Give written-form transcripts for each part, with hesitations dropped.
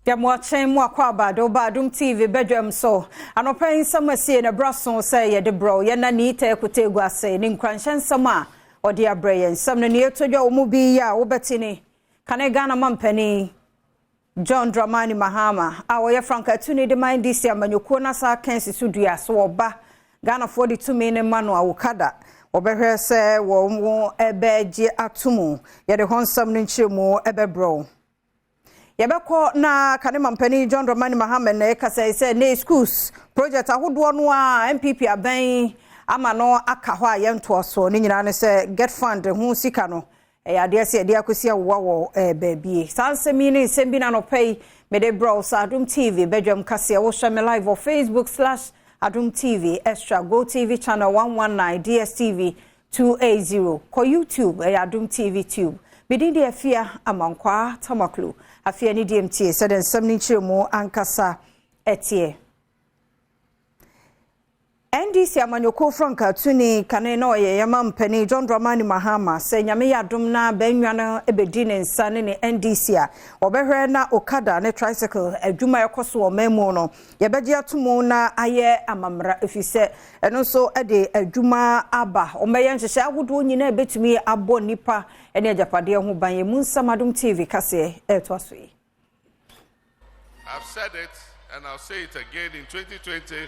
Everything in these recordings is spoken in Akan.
Watching more Quabado, Badum TV, Badwam so. And open some say in a brasson say, the bro, Yana need to Kutegua say, in Cranshan Sama, or dear Brayan, some near to your Mubi, Obertini, Canegana Mumpany, John Dramani Mahama, our Franca Tuni, the mind this year, Manukona Sa, Kansas Sudia, so ba, Ghana 42 million Manu, Okada. Obehe se wo ebeji atumu, ye de honsam nchimu ebebro. Yabeko na kanema mpani John Dramani Mahama na ekasa say ne schools project ahodo no a MPP aban ama no aka ho ayento so ni nyina ne say get fund hu sika no ade ase ade akosi wo baabie sansemi ni sembi na no pay me de browse Adom TV Badwam kase wo share me live on Facebook/Adom TV Extra Go TV channel 119 DSTV 280 ko YouTube Adom TV Tube bidindi afia amankwa tamaklu afia ni DMT seden samni chiremu ankasa etie NDC amanyoko franka tuni kane na oye yama mpani John Dramani Mahama se nyame yadom na benwana ebedi ne nsane ne NDC a obehwe na Okada ne tricycle adwuma yakoso o memu no yebeje atomo na aye amamra efise eno so ede adwuma aba o meye nhehye agodo nyina ebetumi abo nipa ene ajapade ho ban ye munsam Adom TV kase etwaso yi. I've said it and I'll say it again. In 2020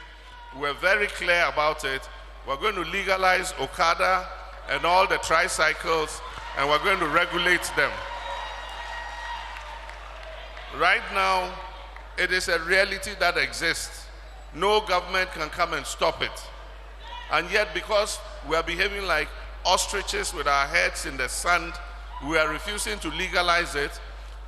we're very clear about it. We're going to legalize Okada and all the tricycles, and we're going to regulate them. Right now, it is a reality that exists. No government can come and stop it. And yet, because we are behaving like ostriches with our heads in the sand, we are refusing to legalize it.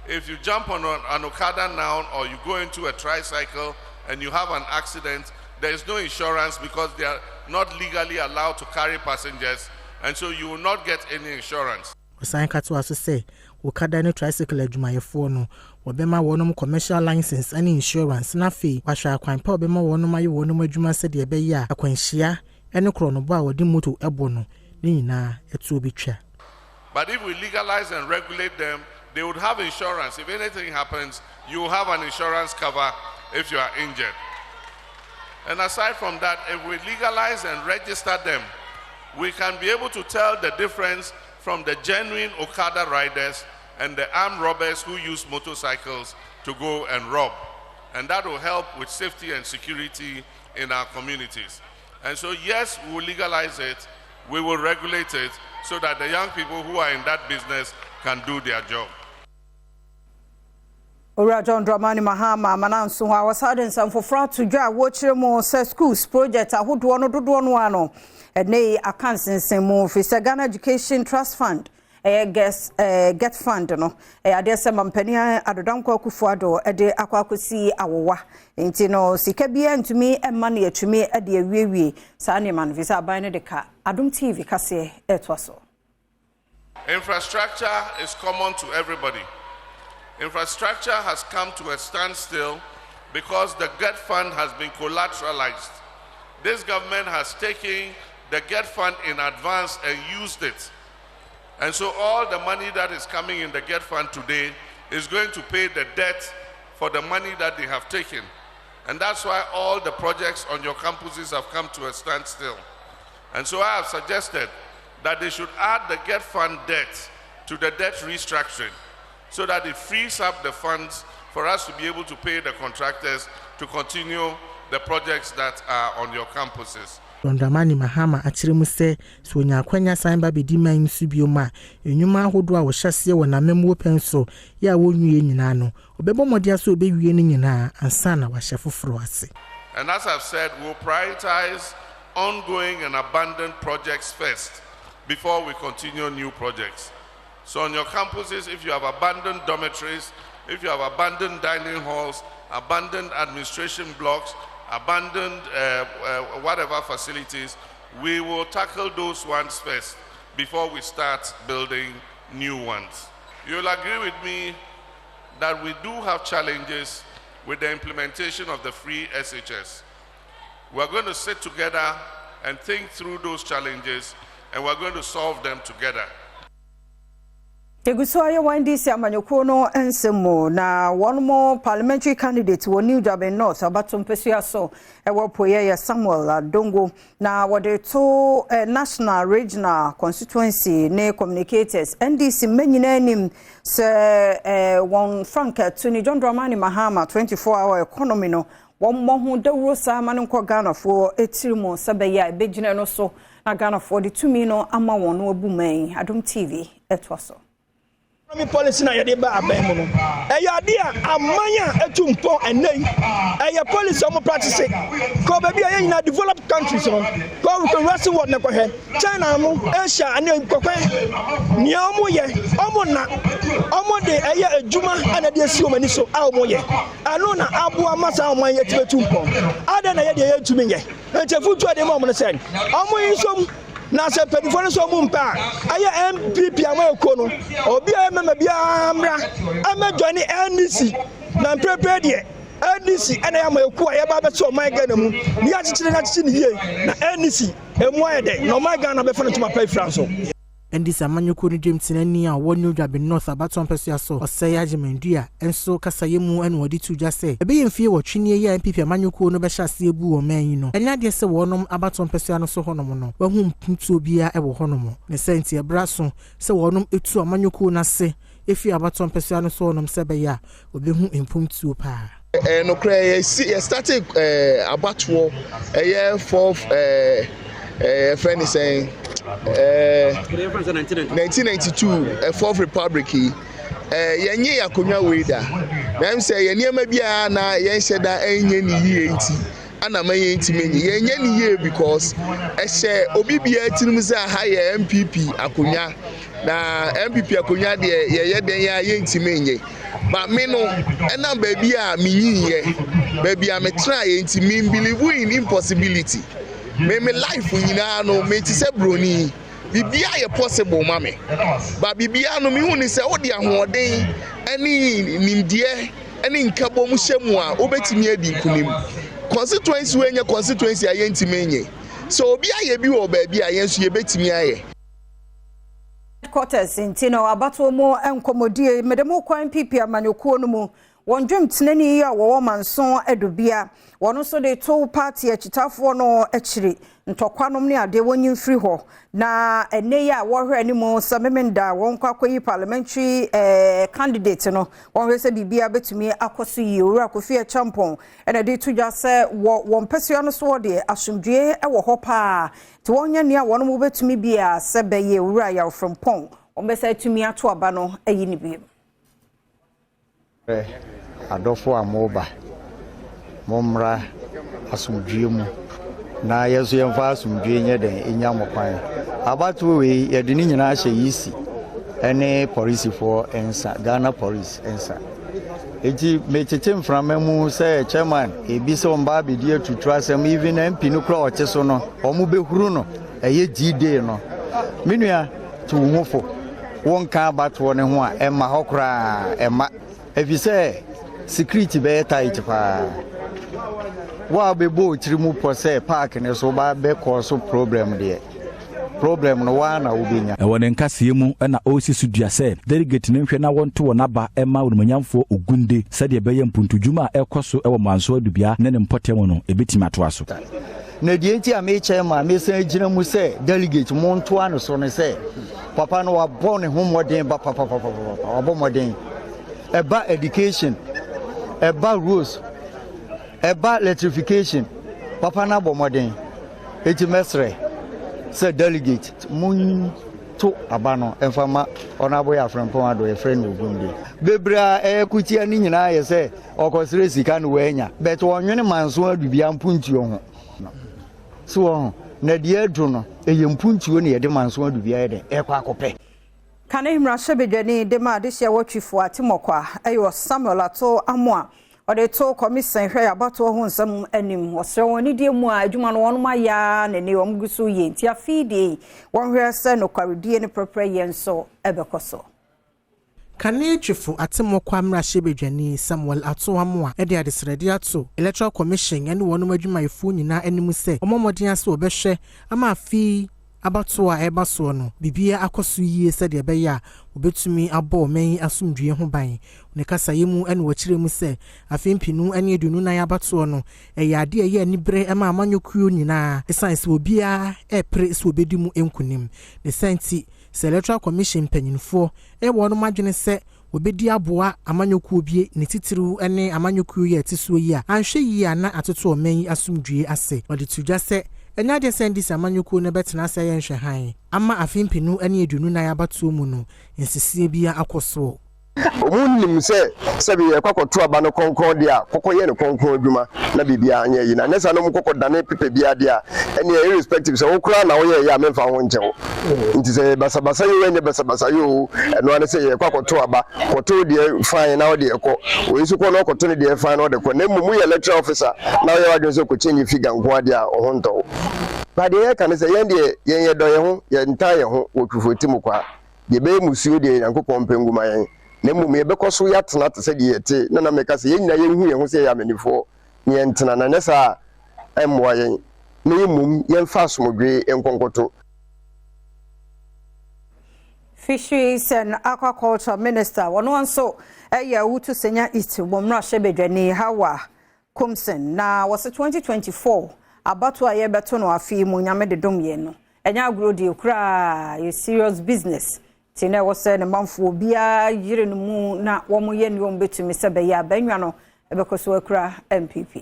If you jump on an Okada now, or you go into a tricycle and you have an accident, there is no insurance because they are not legally allowed to carry passengers, and so you will not get any insurance. Osankatu also say, Okada no tricycle adwumayefo no, wobema wonom commercial license and insurance na fee, wahwa akwanpa obema wonom aye wonom adwuma se de be ya akwanhia ene kronobo a wodi moto ebo no ni nyina etu obetwa. But if we legalize and regulate them, they would have insurance. If anything happens, you will have an insurance cover if you are injured. And aside from that, if we legalize and register them, we can be able to tell the difference from the genuine Okada riders and the armed robbers who use motorcycles to go and rob. And that will help with safety and security in our communities. And so, yes, we will legalize it, we will regulate it, so that the young people who are in that business can do their job. Ora John Dramani Mahama mananso wa wasaden sam fofra to dwa wo chiremo se schools project ahodo no dodo no ano ene akansensen mu fi Ghana Education Trust Fund get fund no ade se mampani adodankwa kufuado ede akwakosi awowa enti no sika bia ntumi emma na yatumi ade awiewie sa ne man visa aban ne de ka Adom TV kase etwaso. Infrastructure is common to everybody. Infrastructure has come to a standstill because the GET fund has been collateralized. This government has taken the GET fund in advance and used it. And so all the money that is coming in the GET fund today is going to pay the debt for the money that they have taken. And that's why all the projects on your campuses have come to a standstill. And so I have suggested that they should add the GET fund debt to the debt restructuring, so that it frees up the funds for us to be able to pay the contractors to continue the projects that are on your campuses. Dramani Mahama achiremu se so nya kwanya sanba bedi man subioma enwuma ahodo a wo hyase wo na memwo penso ya wonwie nyina no obebo modia so obewie ni nyina ansa na wahye foforo ase. And as I've said, we'll prioritize ongoing and abandoned projects first before we continue new projects. So on your campuses, if you have abandoned dormitories, if you have abandoned dining halls, abandoned administration blocks, abandoned whatever facilities, we will tackle those ones first before we start building new ones. You'll agree with me that we do have challenges with the implementation of the free SHS. We're going to sit together and think through those challenges, and we're going to solve them together. Tegusoye YNDC amanyoko no ensemo na one more parliamentary candidate wo New Durban North abatom pesua so ewo poye Samuel Adongo na wode to national regional constituency ne communicators NDC menyina anim se one Frank Tuni John Dramani Mahama 24-hour economy no won mo hu dawro sa man nko Ghana fo etirimo sabeya ebegyina no so na Ghana fo de tumi no ama won no abuman Adom TV etwaso policy na yede ba abem no ade a amanya etumpo enei policy omo practice ko ba bia yina developed countries no ko we can wrestle what na ko he China no Asia ane kokwe ni omo ye omo na omo de ejuma ana de esi omani so a omo ye anu na abu amasa omo ye tibetumpo ade na yede yetumi ye entefutu ade mo no sen omo yisom na se pedifone so mumpa aye MPP amako no obi amema bia amra amajoini NDC na prepare de NDC ana ya maku aye ba be so my Ghana mu ni achichire na chichi ni ye na NDC emu ayede no my Ghana be fone to my pay France NDC amanyoko ni James nani a won New Durban North abaton pesua so osey agimendua enso kasayemu ene wodi tuja se ebe yemfie wo twenie ya MPP amanyoko no be hyase ebu wo man yi no enya de se wonom abaton pesua no so honom no wahu mpuntu obia e wo honom ne senti ebraso se wonom etu amanyoko na se efi abaton pesua no so honom se be ya obehu mpuntu pa no cray started abatwo year 4 friend is saying 1992 Fourth Republic yenye yakonya weida na am say yenema bia na yenhyeda enye ni yie nti ana ma yenti menye yenye ni yie because ehye obi bia tinim say ha ye MPP akonya na MPP akonya de ye den ya yenti menye ba me no ena ba bia minyiye ba bia me try yenti me believe in impossibility me life nyina no me ti se broni bibia ye possible mame ba bibia no me hu ni se odi ahoden ani nimdie ani nkabo mu hyemu a obetimi adi nkunim constituency wenye constituency ayenti menye so obi aye bi wo ba bia yensu ye betimi aye quarters intino abato mo enkomodie medemo kwan PP amanyoko no mu wondwem tenani ya wo manson edobia wono so de to party achitafo no echiri ntokwanom ne ade wonyin free ho na ene ya wo hwe animo samemenda won kwakoyi parliamentary candidate no won hwe se bibia betumi akoso yi owura Kofi Champon ene de tudwa se won pesua no so de asomdue e wo ho pa ti wonya ne a wono mo betumi bia se beye owura ya from pon won be se tumi ato aba no ayi ni biem adofo amoba momra asumdwemu na yeso yemfa asumdwe nye den enyamokwan abatu we yede ni nyina hye yisi ene police for ensa Ghana police ensa eji mechete mframemu se chairman ebise omba bedi atutu asem even MP no kra oche so no omu behuru no eye gide no menua tuwufo wonka abatu ne ho a ema hokra ema efise security be tight pa wa be bo chirimu pose park ne so ba be cause problem problem no wa na obinya e won nkase mu na osi sudua se delegate ne hwe na wonto wona ba ema wonmanyamfo ogunde sade be yempuntudwuma ekoso e wo manso adubia ne mpotem no ebetima to aso na die nti a me chairman me san gina mu se delegate monto ano so ne se papa no wa born ho modern ba papa wa bo modern eba education eba rules eba electrification papa na bo modern eti mesre se delegate mun to abano enfama onabo ya frempon ado e friend ogunde bebra ekutia ni nyina ye se okosire sika no wanya bet wonwene manso adubia mpuntuo ho so na die adu no eye mpuntuo ne ye de manso adubia ye de ekwa akope Kane himra shebedwani de ma de hye watwifo atimokwa ayo Samuel ato amoa ode to commission hwe abato ho nsam anim osre woni die mu adwuma no wonma ya ne ne omgusu ye nti afide won hwe se no kwaredie ne prepare yenso ebekoso Kane twifo atimokwa amra shebedwani Samuel ato amoa e de adesrede ato electoral commission ene wonum adwuma yefu nyina anim se omomodin ase obehwe ama afi abato a eba so no bibia akoso yie se de be ya obetumi abo men asomdwe ho ban ne kasa yemu ene wakire mu se afempinu ene edunu na abato no eya ade ye ani bre ema amanyokuo nyina esanse obia epre se obedi mu enkunim ne senti electoral commission panyinfo ewo no madwene se obedi aboa amanyokuo bie ne titiru ene amanyokuo ye tisuo yi a anhwe yi ana atoto men asomdwe ase ode tudwa se enya de sendi samanyuku ne betena se ye nhwe han ama afimpinu ene edunu na yabato mu no nsisie bia akoso omunnim se sabi ye kwakoto aba no konkon dia kokoye ne konkon adwuma na bibia anya yi na nesa no mkoko dane pepe bia dia ene irrespective se wokura na wo ye ya memfa ho nchewo nti se basabasa yo ne basabasa yo eno ane se ye kwakoto aba koto dia fine na wo de ekọ oyisu ko no koto ne dia fine na wo de ekọ na mumu ye electoral officer na wo ye wadwen se ko chenyi figa nko adia ohonto bade ye kan se ye de ye do ye ho ye nta ye ho wotwufoti mu kwa ye be musuo de yankopon penguma ye na mmom ye bekoso ya tena te se de yete na meka se yenyina ye hu ye ho se ya manifo ye ntena na nesa emwa ye na ye mmom ye mfa asomdwe enkonkoto. Fisheries and Aquaculture Minister wono nso eya wutu senya East bomra shebedwani Hawa Kumsen na was 2024 abato aye beto no afi mu nyame de dom ye no enya agro de kura ye serious business tina was ne manfo bia yire no mu na wo mo ye ne wo betumi se be ya banwa no ebekoso akura MPP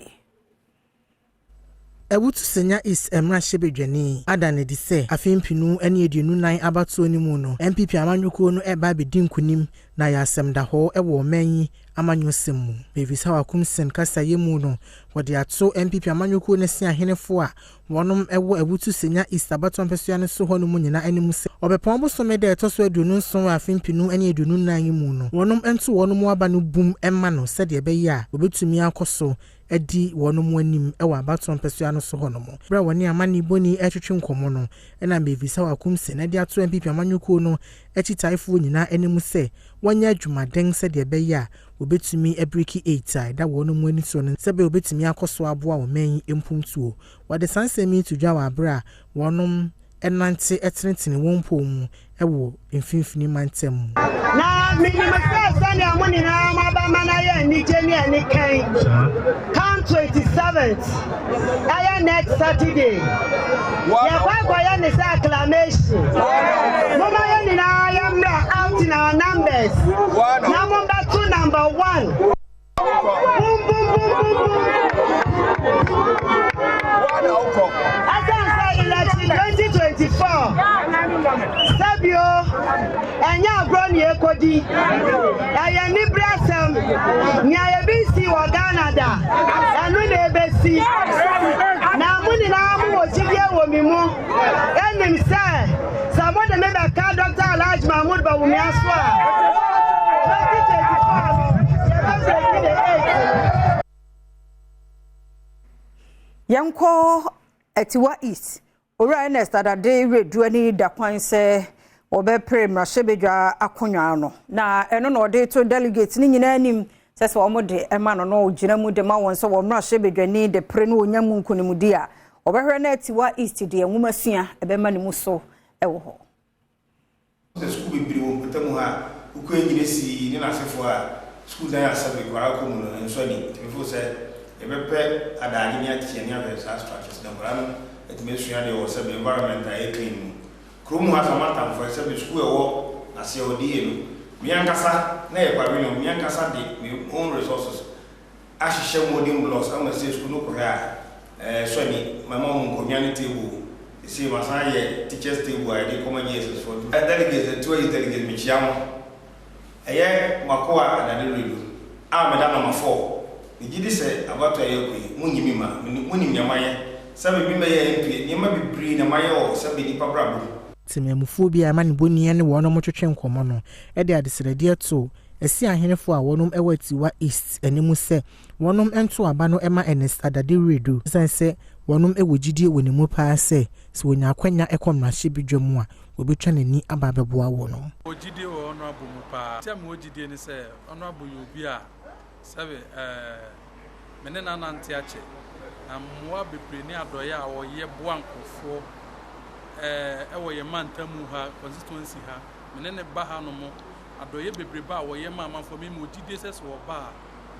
ewutu senya is emra shebedwani adane di se afempinu ene edunu nan abato ni mu no MPP amanyuko no eba bedi nkunim na ya asem da ho ewo manyi amanyosem mu bevisa wakumsen kasa yemu no wode ato MPP amanyuko ne se ahenefo a wonom ewo ewutu senya is abato mpesua ne so ho no mu nyina animu se obepon bo so me de to so edunu nso afempinu ene edunu nan mu no wonom ento wonom aba no bum emma no se de be ya obetumi akoso edi wonom anim ewa abato mpesua no so ho no mo bra woni amani boni etwetwe nkomo no ena bevisa wakumsen na de ato MPP amanyuko no etitaifo nyina animu se wanya adwumaden se de be ya obetumi ebriki 8 da wonom ani so no se be obetumi akoso aboa wo man empumtuo wade sansemi tudwa wa bra wonom enante etrenetene wonpo mu ewo mfimfini mantem na minimum sani amuni na mabama na ye ni jeni ani kan come 27th aya next Saturday ya kwa ya ni sa acclamation mama ye ni na ya mra out in our numbers na mumba to number 1 boom boom boom boom election 2024 Sabio enya groni ekodi aya ni brasem nya ye bisi wa Canada anu na ebesi na muni na mu ojibie wo mi mu enim se somebody me be ka Dr. Alhaji Mahmoud Bawumi aso a 2024 yanko etiwa East Ora Ernest adade redu ani da kwan se obe prem rahebedwa akonwa no na eno no de to delegate ni nyina anim se wo de ema no no gina mu de ma won se wo rahebedwa ni de pre no onyamu nkunimudi a obehwe na atiwa East de enwumasua ebe ma ne mu so ewo ho school bibiri wo putamu ha uko enyine si ni na sefo a school dan asabe kwara ko mu no enso ni tefo se ebepe adage ni atie ni ave sa structures na kwara etmesuya de was the environment I clean krum has a matter for a school or as your deal miankasa na e pavilion miankasa de my own resources ashishe modern blocks am say school no korea so ni my mom community table see masaye teachers table I dey common years for delegates to is delegate me chiamo eye makoa adade redo am da number 4 igidi say about aye munyimi ma munyim nyamaye sabe bi meye MP ni ma bibri na maye o sabe ni pabrabo timemufu bi amani boni ne wono motwetwe nkomo no e de adesrede to esi ahenefo a wonom ewatiwa East animu se wonom ento aba no ema Ernest adade redu sense wonom ewogidie wonimu pa se wonya akwanya ekomrahye bidwam a obetwa nani aba beboa wonom ogidie wo ono abomu pa tem ogidie ni se ono aboyo bi a sabe menena nante ache amwa bebre ni adoye a woye boankofo ewo ye mantamu ha constituency ha menene ba ha no mo adoye bebreba wo ye ma amanfo me mo dide sese wo ba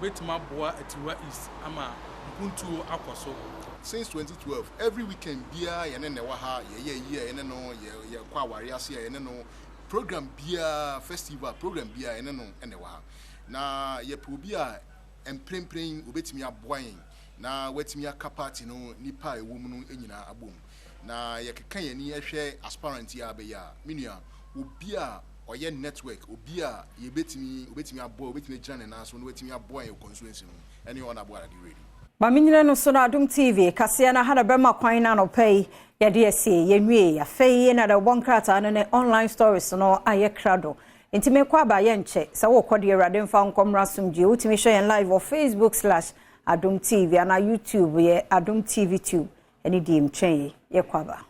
betima boa atiwa east ama mpuntu akoso. Since 2012 every weekend bia ye ne wa ha ye ne no ye kwa ware ase ye ne no program bia festival program bia ye ne no ene wa ha na ye pro bia emprempren obetimi aboan na watimi aka party no nipa ewo mu no enyina abom na ye keka ye ni ehwe aspirant ya be ya menua obi a oye network obi a ye obetimi abo obetimi gina na so no wetimi aboan ye constituency no ene on aboa di ready. Maminyina no so na Adom TV kase na hana bema kwan na no pay ye de ese ye nwie ya fei na da bonkrata no ne online stories no aye krado nti me kwa ba ye nche sa wo kode Awurade mfa nkomra somdie utimi hwe yen live on Facebook/Adom TV and YouTube ye Adom TV 2 any dim train ye kwaba.